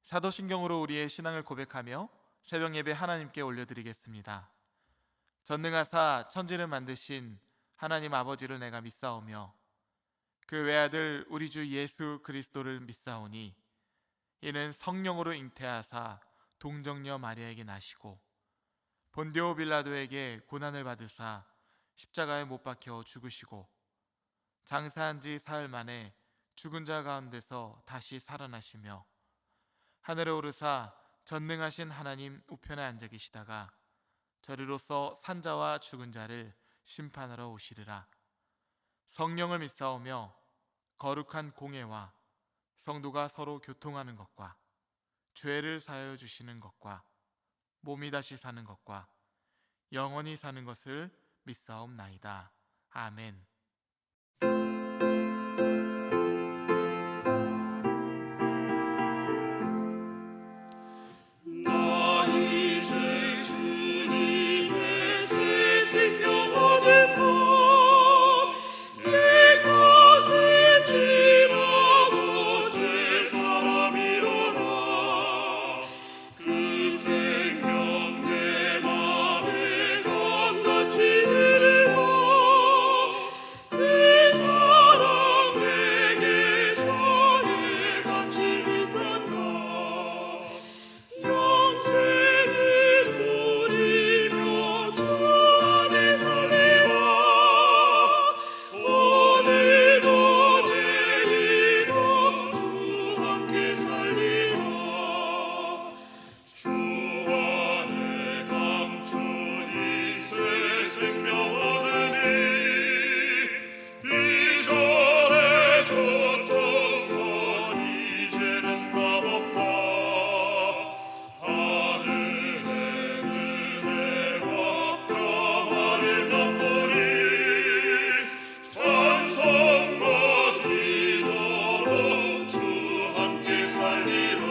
사도신경으로 우리의 신앙을 고백하며 새벽 예배 하나님께 올려드리겠습니다. 전능하사 천지를 만드신 하나님 아버지를 내가 믿사오며 그 외아들 우리 주 예수 그리스도를 믿사오니 이는 성령으로 잉태하사 동정녀 마리아에게 나시고 본디오 빌라도에게 고난을 받으사 십자가에 못 박혀 죽으시고 장사한 지 사흘 만에 죽은 자 가운데서 다시 살아나시며 하늘에 오르사 전능하신 하나님 우편에 앉아 계시다가 저리로서 산자와 죽은 자를 심판하러 오시리라. 성령을 믿사오며 거룩한 공예와 성도가 서로 교통하는 것과 죄를 사하여 주시는 것과 몸이 다시 사는 것과 영원히 사는 것을 믿사옵나이다. 아멘. 나 이제 주님의 새 생명 얻은 내 것을 지나고 새 사람이로다. 그 생명 내 맘에 강같이 흐르고 그 사랑 내게서 해같이 빛난다. 영생을 누리며 주 안에 살리라. 오늘도 내일도 주 함께 살리라. 주 안에 감추인 새 생명 얻으니 이전에 줬던 것 이제는 값없다. 하늘의 은혜와 평화를 맛보리. 찬송과 기도로 주 함께 살리라.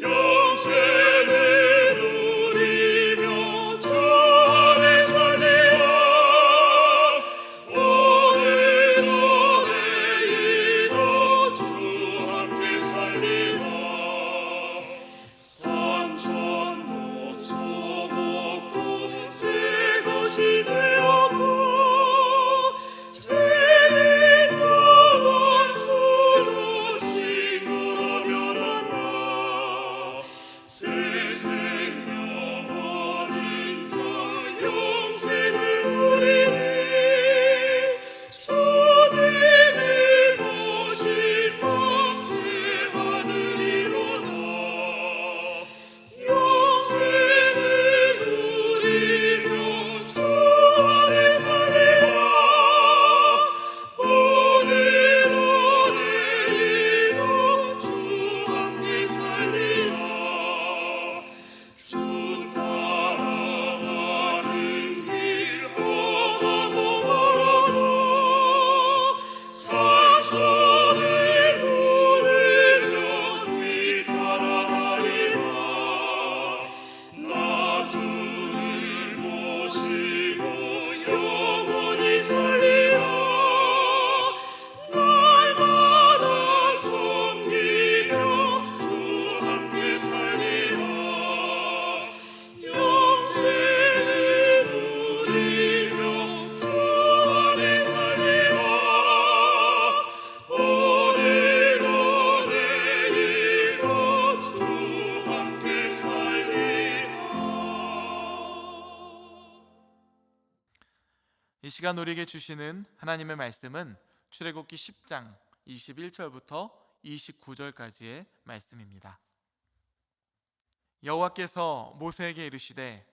영생을 누리며 주 안에 살리라. 오늘도 내일도 주 함께 살리라. 삼천도 소복도 새 것이 되었고 죄인도 원수도 친구로 변한다. 새 생명 얻은 자 영생을 누리니 주님이 모신 밤새 하늘이로다. 영생을 누리며 주 안에 살리라. 오늘도 내일도 주 함께 살리라. 주 따라가는 길 험하고 멀어도 찬송을 부르며 뒤따라가리라. 나 주를 모시고 영원히 살리라. 날마다 섬기며 주 함께 살리라. 영생을 누리며 주 안에 살리라. 오늘도 내일도 주 함께 살리라. 이 시간 우리에게 주시는 하나님의 말씀은 출애굽기 10장 21절부터 29절까지의 말씀입니다. 여호와께서 모세에게 이르시되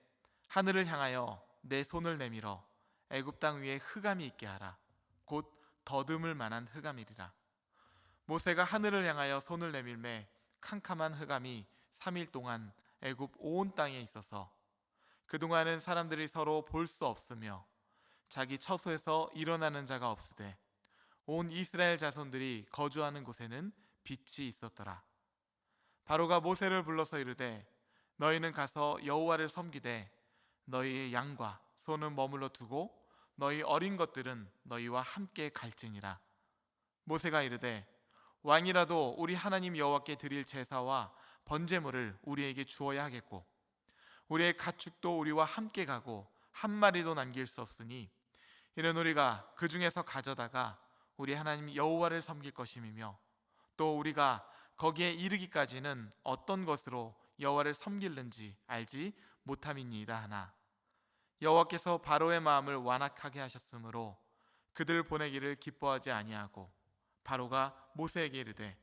하늘을 향하여 내 손을 내밀어 애굽 땅 위에 흑암이 있게 하라. 곧 더듬을 만한 흑암이리라. 모세가 하늘을 향하여 손을 내밀매 캄캄한 흑암이 3일 동안 애굽 온 땅에 있어서 그동안은 사람들이 서로 볼 수 없으며 자기 처소에서 일어나는 자가 없으되 온 이스라엘 자손들이 거주하는 곳에는 빛이 있었더라. 바로가 모세를 불러서 이르되 너희는 가서 여호와를 섬기되 너희의 양과 소는 머물러 두고 너희 어린 것들은 너희와 함께 갈지니라. 모세가 이르되 왕이라도 우리 하나님 여호와께 드릴 제사와 번제물을 우리에게 주어야 하겠고 우리의 가축도 우리와 함께 가고 한 마리도 남길 수 없으니 이는 우리가 그 중에서 가져다가 우리 하나님 여호와를 섬길 것임이며 또 우리가 거기에 이르기까지는 어떤 것으로 여호와를 섬길는지 알지 못함이니이다 하나 여호와께서 바로의 마음을 완악하게 하셨으므로 그들 보내기를 기뻐하지 아니하고 바로가 모세에게 이르되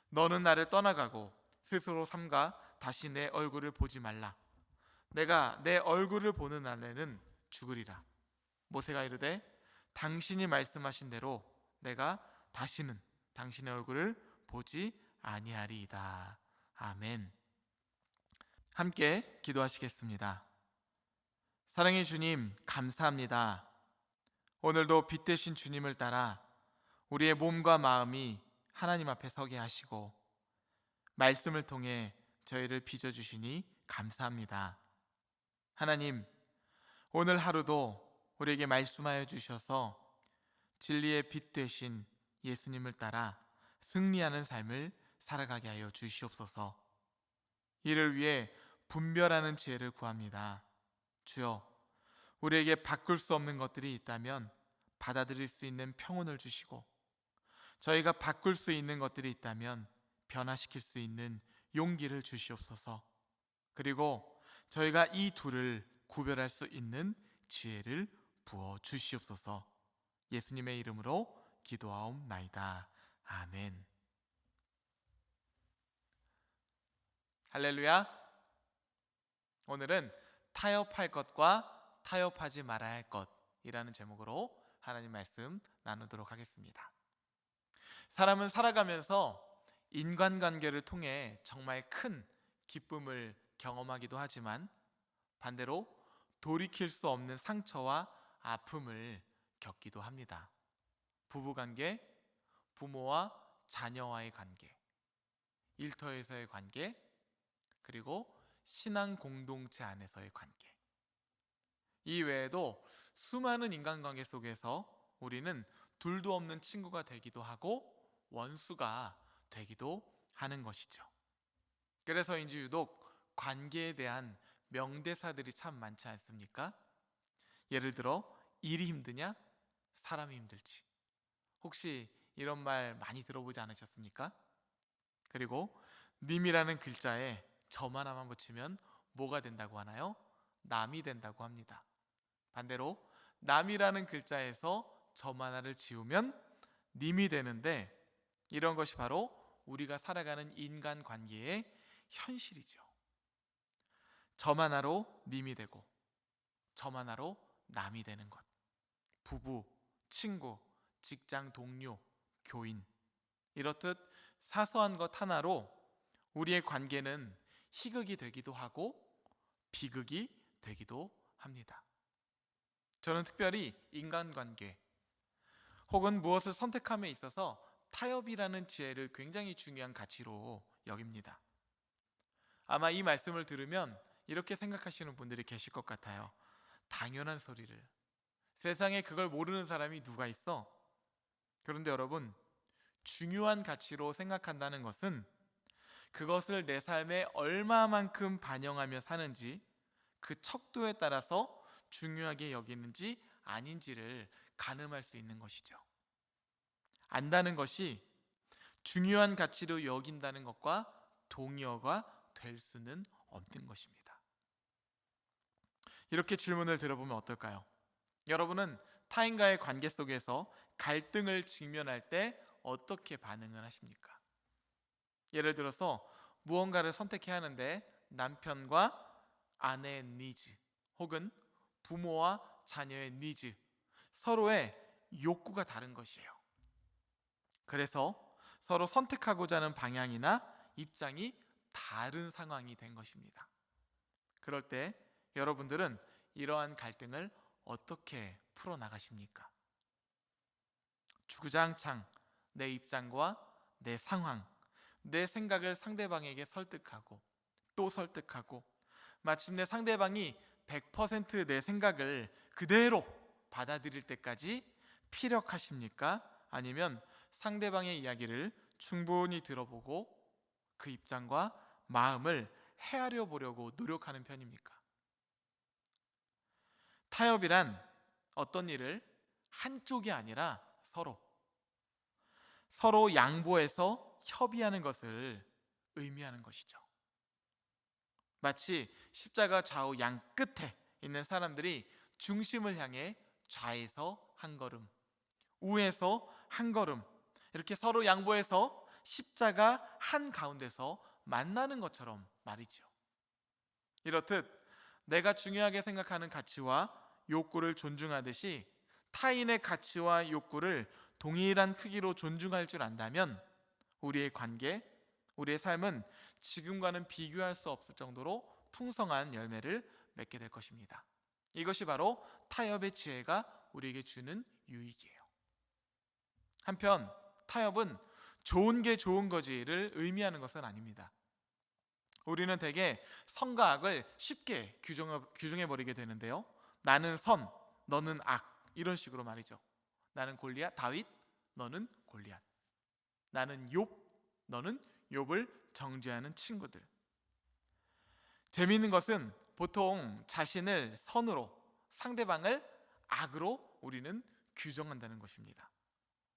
너는 나를 떠나가고 스스로 삼가 다시 내 얼굴을 보지 말라 내가 내 얼굴을 보는 날에는 죽으리라 모세가 이르되 당신이 말씀하신 대로 내가 다시는 당신의 얼굴을 보지 아니하리이다. 아멘. 함께 기도하시겠습니다. 사랑의 주님, 감사합니다. 오늘도 빛 대신 주님을 따라 우리의 몸과 마음이 하나님 앞에 서게 하시고 말씀을 통해 저희를 빚어주시니 감사합니다. 하나님, 오늘 하루도 우리에게 말씀하여 주셔서 진리의 빛 되신 예수님을 따라 승리하는 삶을 살아가게 하여 주시옵소서. 이를 위해 분별하는 지혜를 구합니다. 주여, 우리에게 바꿀 수 없는 것들이 있다면 받아들일 수 있는 평온을 주시고 저희가 바꿀 수 있는 것들이 있다면 변화시킬 수 있는 용기를 주시옵소서. 그리고 저희가 이 둘을 구별할 수 있는 지혜를 부어 주시옵소서. 예수님의 이름으로 기도하옵나이다. 아멘. 할렐루야. 오늘은 타협할 것과 타협하지 말아야 할 것이라는 제목으로 하나님 말씀 나누도록 하겠습니다. 사람은 살아가면서 인간관계를 통해 정말 큰 기쁨을 경험하기도 하지만 반대로 돌이킬 수 없는 상처와 아픔을 겪기도 합니다. 부부관계, 부모와 자녀와의 관계, 일터에서의 관계, 그리고 신앙 공동체 안에서의 관계. 이 외에도 수많은 인간관계 속에서 우리는 둘도 없는 친구가 되기도 하고 원수가 되기도 하는 것이죠. 그래서인지 유독 관계에 대한 명대사들이 참 많지 않습니까? 예를 들어 일이 힘드냐? 사람이 힘들지. 혹시 이런 말 많이 들어보지 않으셨습니까? 그리고 님이라는 글자에 점 하나만 붙이면 뭐가 된다고 하나요? 남이 된다고 합니다. 반대로 남이라는 글자에서 점 하나를 지우면 님이 되는데 이런 것이 바로 우리가 살아가는 인간관계의 현실이죠. 점 하나로 님이 되고 점 하나로 남이 되는 것. 부부, 친구, 직장 동료, 교인 이렇듯 사소한 것 하나로 우리의 관계는 희극이 되기도 하고 비극이 되기도 합니다. 저는 특별히 인간관계 혹은 무엇을 선택함에 있어서 타협이라는 지혜를 굉장히 중요한 가치로 여깁니다. 아마 이 말씀을 들으면 이렇게 생각하시는 분들이 계실 것 같아요. 당연한 소리를. 세상에 그걸 모르는 사람이 누가 있어? 그런데 여러분, 중요한 가치로 생각한다는 것은 그것을 내 삶에 얼마만큼 반영하며 사는지 그 척도에 따라서 중요하게 여기는지 아닌지를 가늠할 수 있는 것이죠. 안다는 것이 중요한 가치로 여긴다는 것과 동의어가 될 수는 없는 것입니다. 이렇게 질문을 들어보면 어떨까요? 여러분은 타인과의 관계 속에서 갈등을 직면할 때 어떻게 반응을 하십니까? 예를 들어서 무언가를 선택해야 하는데 남편과 아내의 니즈 혹은 부모와 자녀의 니즈, 서로의 욕구가 다른 것이에요. 그래서 서로 선택하고자 하는 방향이나 입장이 다른 상황이 된 것입니다. 그럴 때 여러분들은 이러한 갈등을 어떻게 풀어나가십니까? 주구장창 내 입장과 내 상황, 내 생각을 상대방에게 설득하고 또 설득하고 마침내 상대방이 100% 내 생각을 그대로 받아들일 때까지 피력하십니까? 아니면 상대방의 이야기를 충분히 들어보고 그 입장과 마음을 헤아려 보려고 노력하는 편입니까? 타협이란 어떤 일을 한쪽이 아니라 서로 양보해서 협의하는 것을 의미하는 것이죠. 마치 십자가 좌우 양 끝에 있는 사람들이 중심을 향해 좌에서 한 걸음, 우에서 한 걸음, 이렇게 서로 양보해서 십자가 한 가운데서 만나는 것처럼 말이죠. 이렇듯 내가 중요하게 생각하는 가치와 욕구를 존중하듯이 타인의 가치와 욕구를 동일한 크기로 존중할 줄 안다면 우리의 관계, 우리의 삶은 지금과는 비교할 수 없을 정도로 풍성한 열매를 맺게 될 것입니다. 이것이 바로 타협의 지혜가 우리에게 주는 유익이에요. 한편 타협은 좋은 게 좋은 거지를 의미하는 것은 아닙니다. 우리는 대개 선과 악을 쉽게 규정해버리게 되는데요. 나는 선, 너는 악, 이런 식으로 말이죠. 나는 골리앗, 다윗, 너는 골리앗. 나는 욥, 너는 욥을 정죄하는 친구들. 재미있는 것은 보통 자신을 선으로, 상대방을 악으로 우리는 규정한다는 것입니다.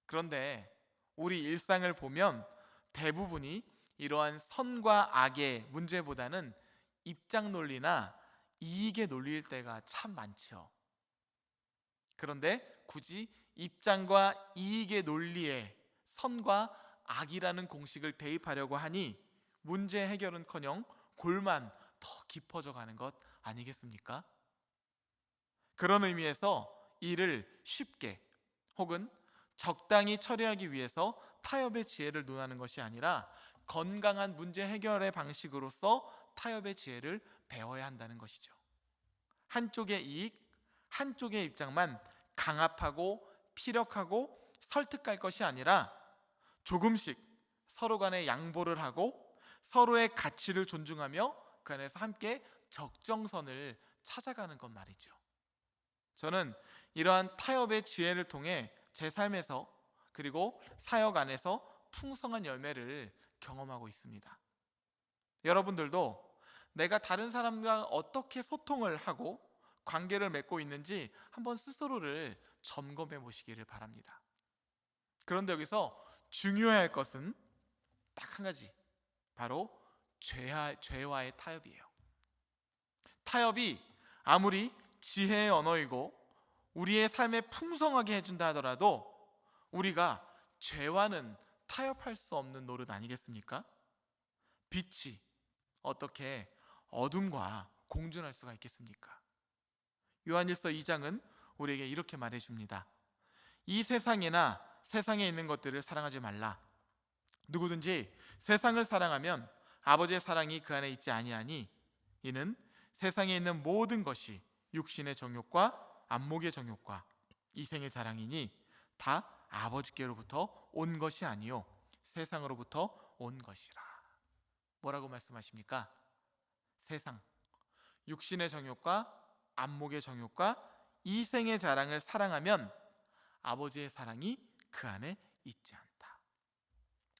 그런데 우리 일상을 보면 대부분이 이러한 선과 악의 문제보다는 입장 논리나 이익의 논리일 때가 참 많죠. 그런데 굳이 입장과 이익의 논리에 선과 악이라는 공식을 대입하려고 하니 문제 해결은커녕 골만 더 깊어져 가는 것 아니겠습니까? 그런 의미에서 이를 쉽게 혹은 적당히 처리하기 위해서 타협의 지혜를 논하는 것이 아니라 건강한 문제 해결의 방식으로서 타협의 지혜를 배워야 한다는 것이죠. 한쪽의 이익, 한쪽의 입장만 강압하고 피력하고 설득할 것이 아니라 조금씩 서로 간에 양보를 하고 서로의 가치를 존중하며 그 안에서 함께 적정선을 찾아가는 것 말이죠. 저는 이러한 타협의 지혜를 통해 제 삶에서 그리고 사역 안에서 풍성한 열매를 경험하고 있습니다. 여러분들도 내가 다른 사람과 어떻게 소통을 하고 관계를 맺고 있는지 한번 스스로를 점검해 보시기를 바랍니다. 그런데 여기서 중요해야 할 것은 딱 한 가지, 바로 죄와의 타협이에요. 타협이 아무리 지혜의 언어이고 우리의 삶에 풍성하게 해준다 하더라도 우리가 죄와는 타협할 수 없는 노릇 아니겠습니까? 빛이 어떻게 어둠과 공존할 수가 있겠습니까? 요한일서 2장은 우리에게 이렇게 말해줍니다. 이 세상이나 세상에 있는 것들을 사랑하지 말라. 누구든지 세상을 사랑하면 아버지의 사랑이 그 안에 있지 아니하니 이는 세상에 있는 모든 것이 육신의 정욕과 안목의 정욕과 이생의 자랑이니 다 아버지께로부터 온 것이 아니요 세상으로부터 온 것이라. 뭐라고 말씀하십니까? 세상, 육신의 정욕과 안목의 정욕과 이생의 자랑을 사랑하면 아버지의 사랑이 그 안에 있지 않다.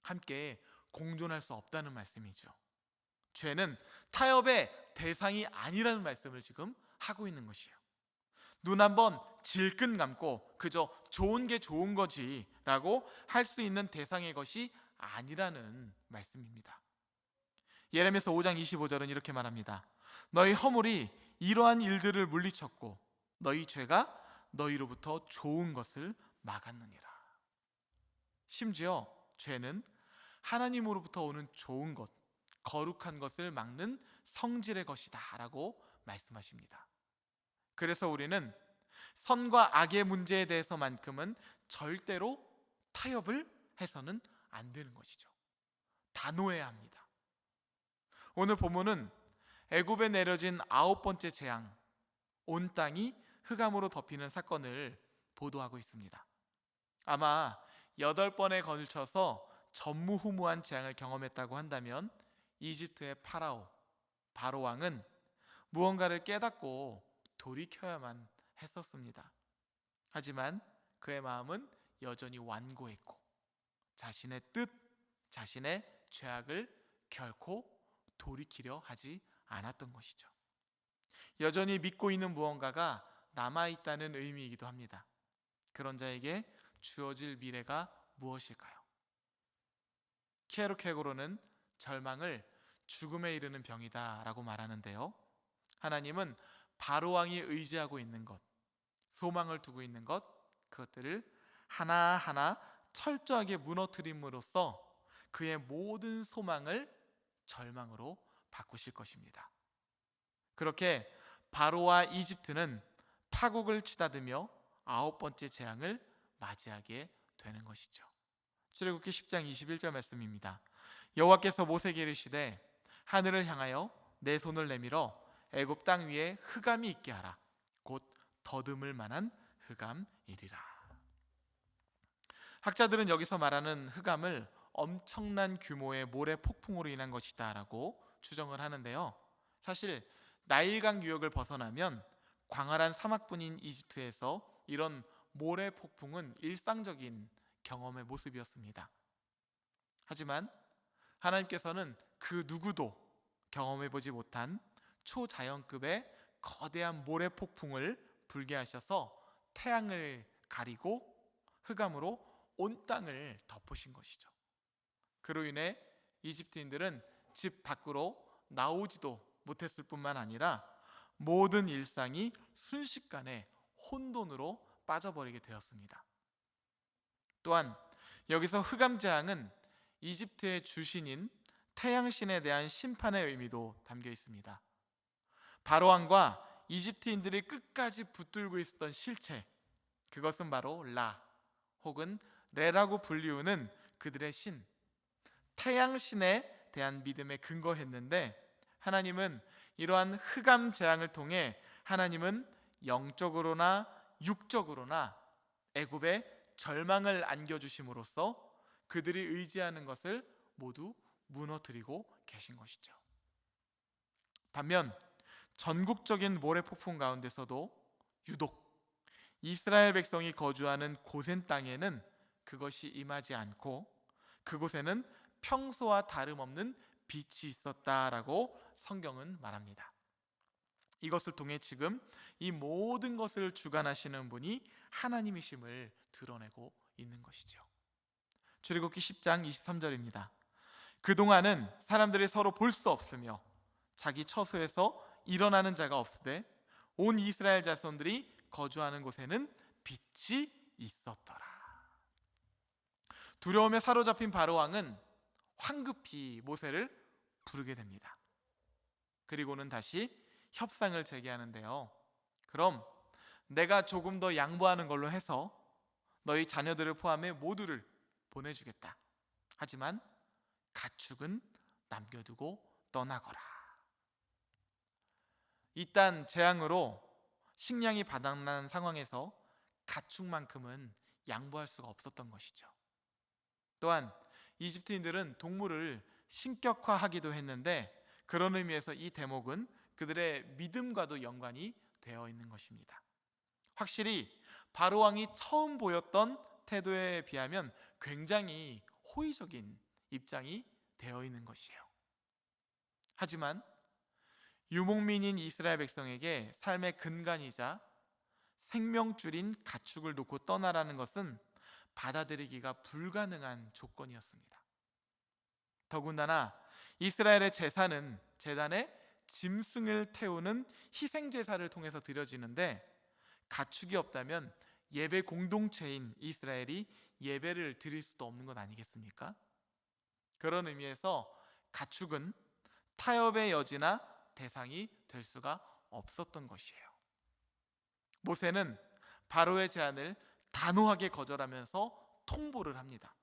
함께 공존할 수 없다는 말씀이죠. 죄는 타협의 대상이 아니라는 말씀을 지금 하고 있는 것이에요. 눈 한번 질끈 감고 그저 좋은 게 좋은 거지 라고 할 수 있는 대상의 것이 아니라는 말씀입니다. 예레미야서 5장 25절은 이렇게 말합니다. 너희 허물이 이러한 일들을 물리쳤고 너희 죄가 너희로부터 좋은 것을 막았느니라. 심지어 죄는 하나님으로부터 오는 좋은 것, 거룩한 것을 막는 성질의 것이다 라고 말씀하십니다. 그래서 우리는 선과 악의 문제에 대해서만큼은 절대로 타협을 해서는 안 되는 것이죠. 단호해야 합니다. 오늘 본문은 애굽에 내려진 9번째 재앙, 온 땅이 흑암으로 덮이는 사건을 보도하고 있습니다. 아마 8번에 걸쳐서 전무후무한 재앙을 경험했다고 한다면 이집트의 바로 왕은 무언가를 깨닫고 돌이켜야만 했었습니다. 하지만 그의 마음은 여전히 완고했고 자신의 뜻, 자신의 죄악을 결코 돌이키려 하지 않았던 것이죠. 여전히 믿고 있는 무언가가 남아있다는 의미이기도 합니다. 그런 자에게 주어질 미래가 무엇일까요? 키에르케고르는 절망을 죽음에 이르는 병이다 라고 말하는데요, 하나님은 바로왕이 의지하고 있는 것, 소망을 두고 있는 것, 그것들을 하나하나 철저하게 무너뜨림으로써 그의 모든 소망을 절망으로 바꾸실 것입니다. 그렇게 바로와 이집트는 파국을 치닫으며 9번째 재앙을 맞이하게 되는 것이죠. 출애굽기 10장 21절 말씀입니다. 여호와께서 모세에게 이르시되 하늘을 향하여 내 손을 내밀어 애굽 땅 위에 흑암이 있게 하라. 곧 더듬을 만한 흑암이리라. 학자들은 여기서 말하는 흑암을 엄청난 규모의 모래 폭풍으로 인한 것이다 라고 추정을 하는데요, 사실 나일강 유역을 벗어나면 광활한 사막뿐인 이집트에서 이런 모래 폭풍은 일상적인 경험의 모습이었습니다. 하지만 하나님께서는 그 누구도 경험해보지 못한 초자연급의 거대한 모래 폭풍을 불게 하셔서 태양을 가리고 흑암으로 온 땅을 덮으신 것이죠. 그로 인해 이집트인들은 집 밖으로 나오지도 못했을 뿐만 아니라 모든 일상이 순식간에 혼돈으로 빠져버리게 되었습니다. 또한 여기서 흑암 재앙은 이집트의 주신인 태양신에 대한 심판의 의미도 담겨 있습니다. 바로왕과 이집트인들이 끝까지 붙들고 있었던 실체, 그것은 바로 라 혹은 레라고 불리우는 그들의 신, 태양신에 대한 믿음에 근거했는데, 하나님은 이러한 흑암 재앙을 통해 하나님은 영적으로나 육적으로나 애굽에 절망을 안겨주심으로써 그들이 의지하는 것을 모두 무너뜨리고 계신 것이죠. 반면 전국적인 모래폭풍 가운데서도 유독 이스라엘 백성이 거주하는 고센 땅에는 그것이 임하지 않고 그곳에는 평소와 다름없는 빛이 있었다라고 성경은 말합니다. 이것을 통해 지금 이 모든 것을 주관하시는 분이 하나님이심을 드러내고 있는 것이죠. 출애굽기 10장 23절입니다. 그동안은 사람들이 서로 볼 수 없으며 자기 처소에서 일어나는 자가 없으되 온 이스라엘 자손들이 거주하는 곳에는 빛이 있었더라. 두려움에 사로잡힌 바로왕은 황급히 모세를 부르게 됩니다. 그리고는 다시 협상을 재개하는데요, 그럼 내가 조금 더 양보하는 걸로 해서 너희 자녀들을 포함해 모두를 보내주겠다. 하지만 가축은 남겨두고 떠나거라. 이딴 재앙으로 식량이 바닥난 상황에서 가축만큼은 양보할 수가 없었던 것이죠. 또한 이집트인들은 동물을 신격화하기도 했는데, 그런 의미에서 이 대목은 그들의 믿음과도 연관이 되어 있는 것입니다. 확실히 바로왕이 처음 보였던 태도에 비하면 굉장히 호의적인 입장이 되어 있는 것이에요. 하지만 유목민인 이스라엘 백성에게 삶의 근간이자 생명줄인 가축을 놓고 떠나라는 것은 받아들이기가 불가능한 조건이었습니다. 더군다나 이스라엘의 제사는 제단에 짐승을 태우는 희생제사를 통해서 드려지는데, 가축이 없다면 예배 공동체인 이스라엘이 예배를 드릴 수도 없는 것 아니겠습니까? 그런 의미에서 가축은 타협의 여지나 대상이 될 수가 없었던 것이에요. 모세는 바로의 제안을 단호하게 거절하면서 통보를 합니다.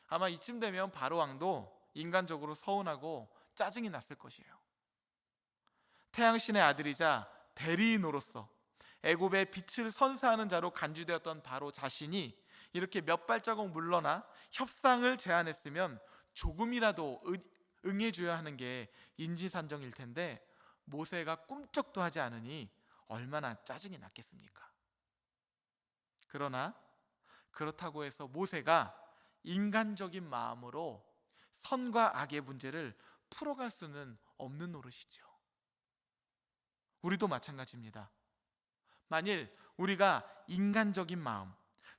아마 이쯤 되면 바로 왕도 인간적으로 서운하고 짜증이 났을 것이에요. 태양신의 아들이자 대리인으로서 애굽의 빛을 선사하는 자로 간주되었던 바로 자신이 이렇게 몇 발자국 물러나 협상을 제안했으면 조금이라도 응해줘야 하는 게 인지산정일 텐데, 모세가 꿈쩍도 하지 않으니 얼마나 짜증이 났겠습니까? 그러나 그렇다고 해서 모세가 인간적인 마음으로 선과 악의 문제를 풀어갈 수는 없는 노릇이죠. 우리도 마찬가지입니다. 만일 우리가 인간적인 마음,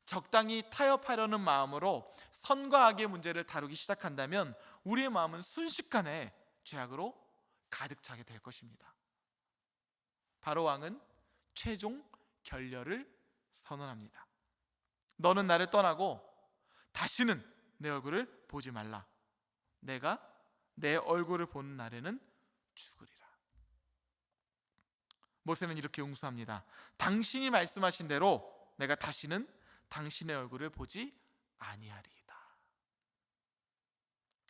적당히 타협하려는 마음으로 선과 악의 문제를 다루기 시작한다면 우리의 마음은 순식간에 죄악으로 가득 차게 될 것입니다. 바로 왕은 최종 결렬을 선언합니다. 너는 나를 떠나고 다시는 내 얼굴을 보지 말라. 내가 내 얼굴을 보는 날에는 죽으리라. 모세는 이렇게 응수합니다. 당신이 말씀하신 대로 내가 다시는 당신의 얼굴을 보지 아니하리이다.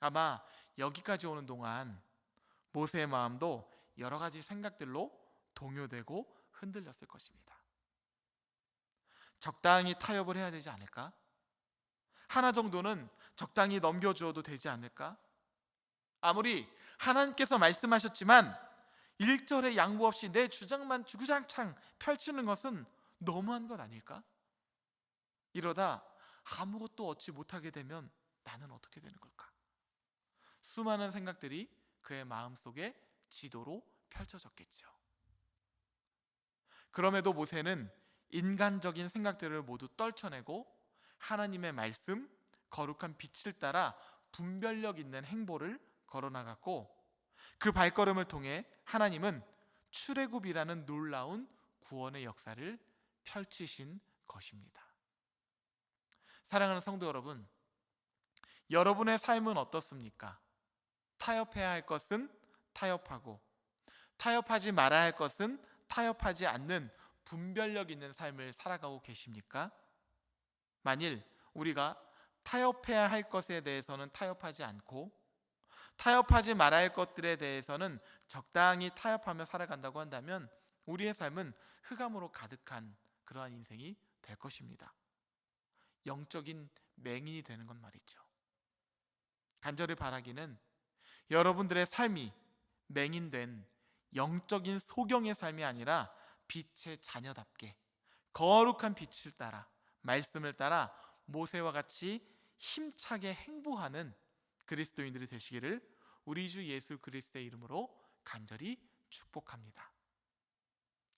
아마 여기까지 오는 동안 모세의 마음도 여러 가지 생각들로 동요되고 흔들렸을 것입니다. 적당히 타협을 해야 되지 않을까? 하나 정도는 적당히 넘겨주어도 되지 않을까? 아무리 하나님께서 말씀하셨지만 1절의 양보 없이 내 주장만 주구장창 펼치는 것은 너무한 것 아닐까? 이러다 아무것도 얻지 못하게 되면 나는 어떻게 되는 걸까? 수많은 생각들이 그의 마음속에 지도로 펼쳐졌겠죠. 그럼에도 모세는 인간적인 생각들을 모두 떨쳐내고 하나님의 말씀, 거룩한 빛을 따라 분별력 있는 행보를 걸어나갔고, 그 발걸음을 통해 하나님은 출애굽이라는 놀라운 구원의 역사를 펼치신 것입니다. 사랑하는 성도 여러분, 여러분의 삶은 어떻습니까? 타협해야 할 것은 타협하고, 타협하지 말아야 할 것은 타협하지 않는 분별력 있는 삶을 살아가고 계십니까? 만일 우리가 타협해야 할 것에 대해서는 타협하지 않고 타협하지 말아야 할 것들에 대해서는 적당히 타협하며 살아간다고 한다면 우리의 삶은 흑암으로 가득한 그러한 인생이 될 것입니다. 영적인 맹인이 되는 건 말이죠. 간절히 바라기는 여러분들의 삶이 맹인된 영적인 소경의 삶이 아니라 빛의 자녀답게 거룩한 빛을 따라, 말씀을 따라 모세와 같이 힘차게 행보하는 그리스도인들이 되시기를 우리 주 예수 그리스도의 이름으로 간절히 축복합니다.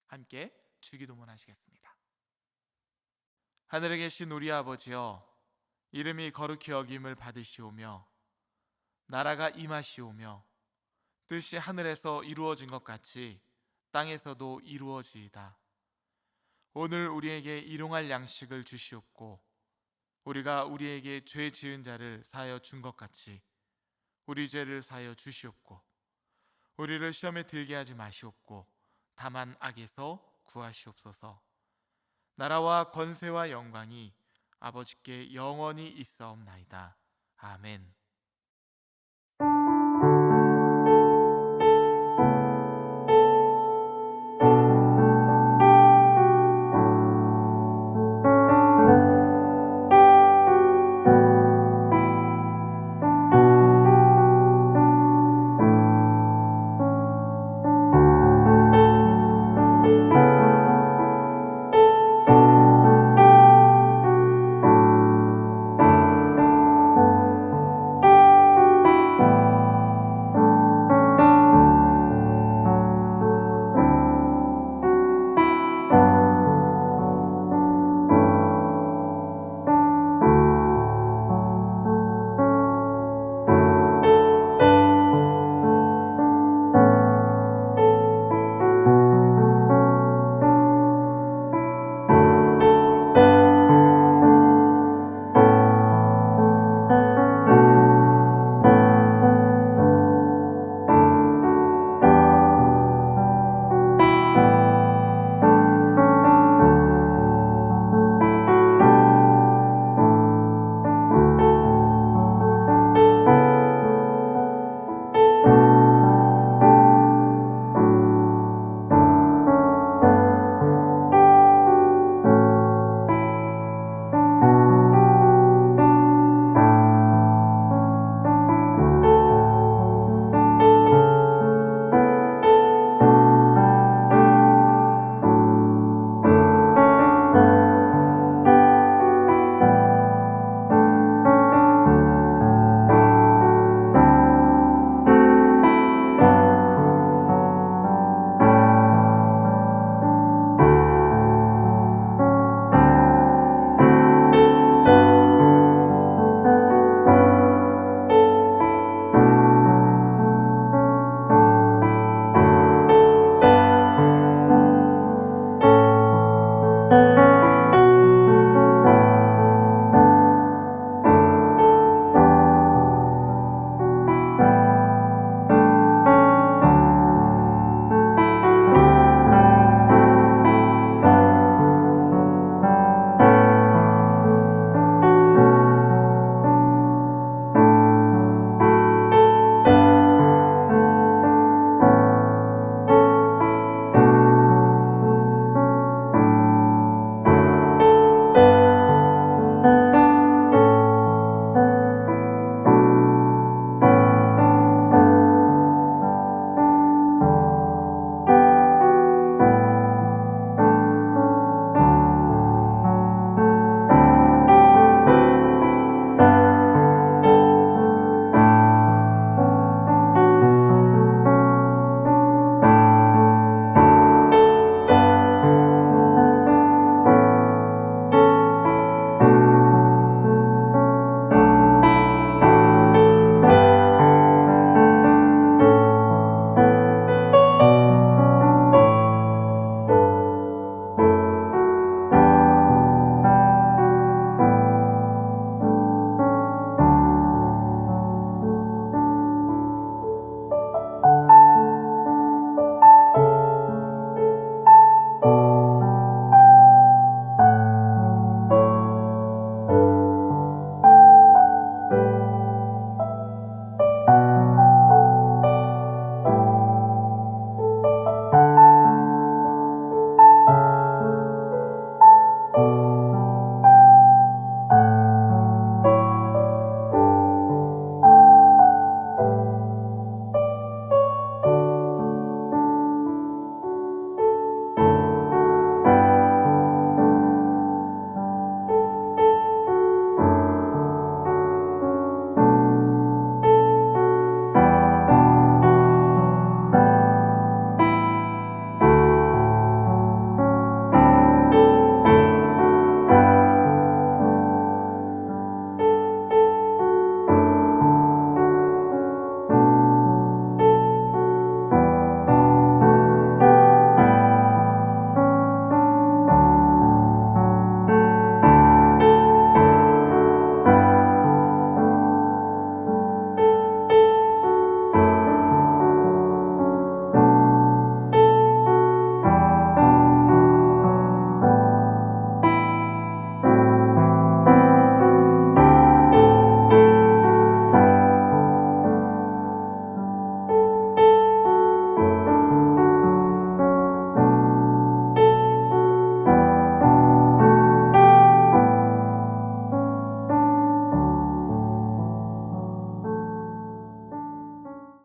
함께 주기도문 하시겠습니다. 하늘에 계신 우리 아버지여, 이름이 거룩히 여김을 받으시오며 나라가 임하시오며 뜻이 하늘에서 이루어진 것 같이 땅에서도 이루어지이다. 오늘 우리에게 일용할 양식을 주시옵고 우리가 우리에게 죄 지은 자를 사하여 준 것 같이 우리 죄를 사하여 주시옵고 우리를 시험에 들게 하지 마시옵고 다만 악에서 구하시옵소서. 나라와 권세와 영광이 아버지께 영원히 있사옵나이다. 아멘.